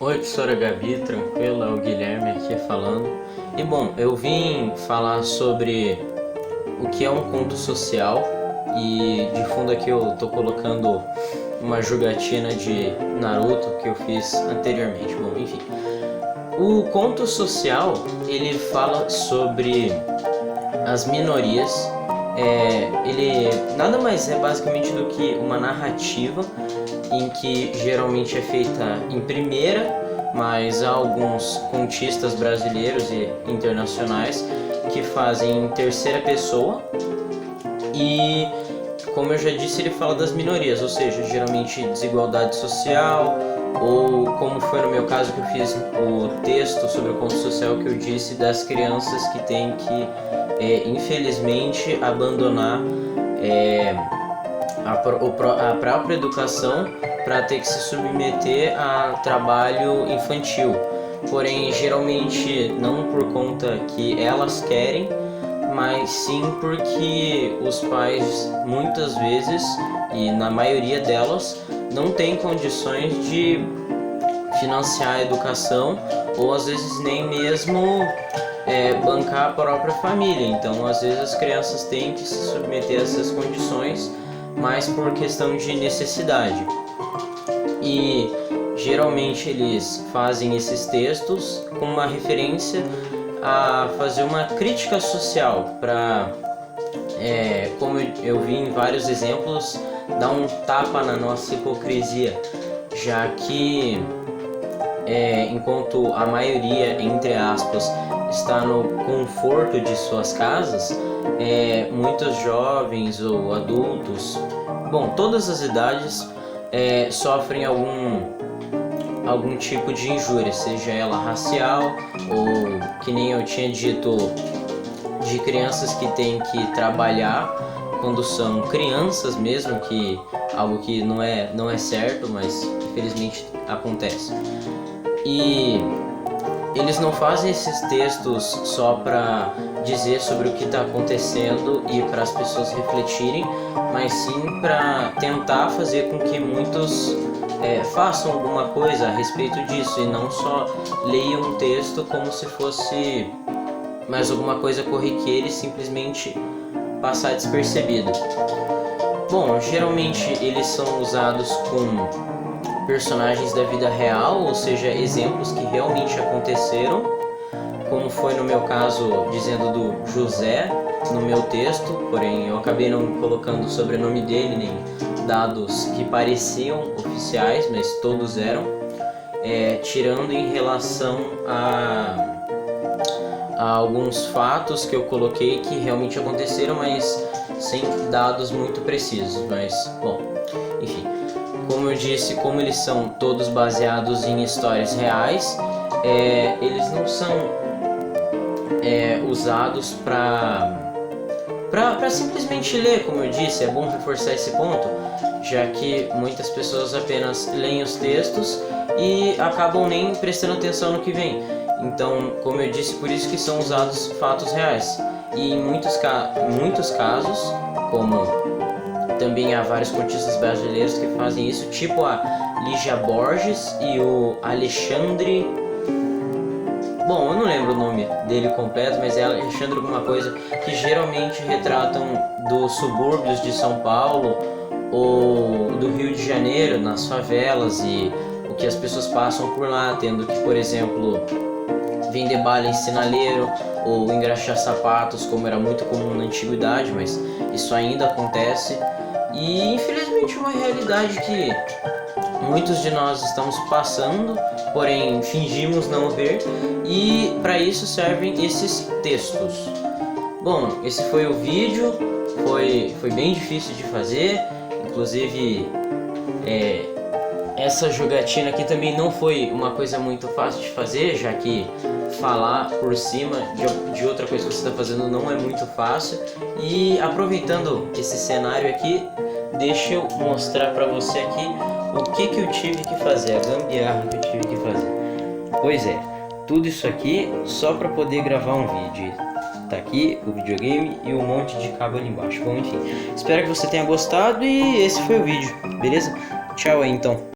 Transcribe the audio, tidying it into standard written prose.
Oi, professora Gabi, tranquilo? É o Guilherme aqui falando. E bom, eu vim falar sobre o que é um conto social e de fundo aqui eu tô colocando uma jogatina de Naruto que eu fiz anteriormente. Bom, enfim. O conto social, ele fala sobre as minorias. Ele nada mais é basicamente do que uma narrativa em que geralmente é feita em primeira, mas há alguns contistas brasileiros e internacionais que fazem em terceira pessoa. E como eu já disse, ele fala das minorias, ou seja, geralmente desigualdade social, ou como foi no meu caso que eu fiz o texto sobre o conto social que eu disse das crianças que têm que infelizmente abandonar a própria educação para ter que se submeter a trabalho infantil. Porém, geralmente não por conta que elas querem, mas sim porque os pais muitas vezes, e na maioria delas, não têm condições de financiar a educação ou às vezes nem mesmo bancar a própria família. Então, às vezes as crianças têm que se submeter a essas condições, mas por questão de necessidade. E geralmente eles fazem esses textos com uma referência a fazer uma crítica social para, como eu vi em vários exemplos, dar um tapa na nossa hipocrisia, já que enquanto a maioria, entre aspas, está no conforto de suas casas, muitos jovens ou adultos, bom, todas as idades, sofrem algum tipo de injúria, seja ela racial ou, que nem eu tinha dito, de crianças que têm que trabalhar quando são crianças mesmo, que algo que não é certo, mas infelizmente acontece. E eles não fazem esses textos só para dizer sobre o que está acontecendo e para as pessoas refletirem, mas sim para tentar fazer com que muitos façam alguma coisa a respeito disso e não só leiam um texto como se fosse mais alguma coisa corriqueira e simplesmente passar despercebido. Bom, geralmente eles são usados com personagens da vida real, ou seja, exemplos que realmente aconteceram, como foi no meu caso dizendo do José no meu texto, porém eu acabei não colocando o sobrenome dele nem dados que pareciam oficiais, mas todos eram, tirando em relação a alguns fatos que eu coloquei que realmente aconteceram, mas sem dados muito precisos. Mas, bom, enfim, como eu disse, como eles são todos baseados em histórias reais, eles não são usados para simplesmente ler, como eu disse. É bom reforçar esse ponto, já que muitas pessoas apenas leem os textos e acabam nem prestando atenção no que vem. Então, como eu disse, por isso que são usados fatos reais. E em muitos casos, como também há vários contistas brasileiros que fazem isso, tipo a Lígia Borges e o Alexandre... Bom, eu não lembro o nome dele completo, mas é Alexandre alguma coisa, que geralmente retratam dos subúrbios de São Paulo ou do Rio de Janeiro, nas favelas, e o que as pessoas passam por lá, tendo que, por exemplo, vender bala em sinaleiro ou engraxar sapatos, como era muito comum na antiguidade, mas isso ainda acontece. E infelizmente é uma realidade que muitos de nós estamos passando, porém fingimos não ver, e para isso servem esses textos. Bom, esse foi o vídeo, foi bem difícil de fazer, inclusive essa jogatina aqui também não foi uma coisa muito fácil de fazer, já que falar por cima de outra coisa que você está fazendo não é muito fácil. E aproveitando esse cenário aqui, deixa eu mostrar para você aqui o que eu tive que fazer, a gambiarra que eu tive que fazer. Pois é, tudo isso aqui só para poder gravar um vídeo. Tá aqui o videogame e um monte de cabo ali embaixo. Bom, enfim, espero que você tenha gostado e esse foi o vídeo, beleza? Tchau aí então.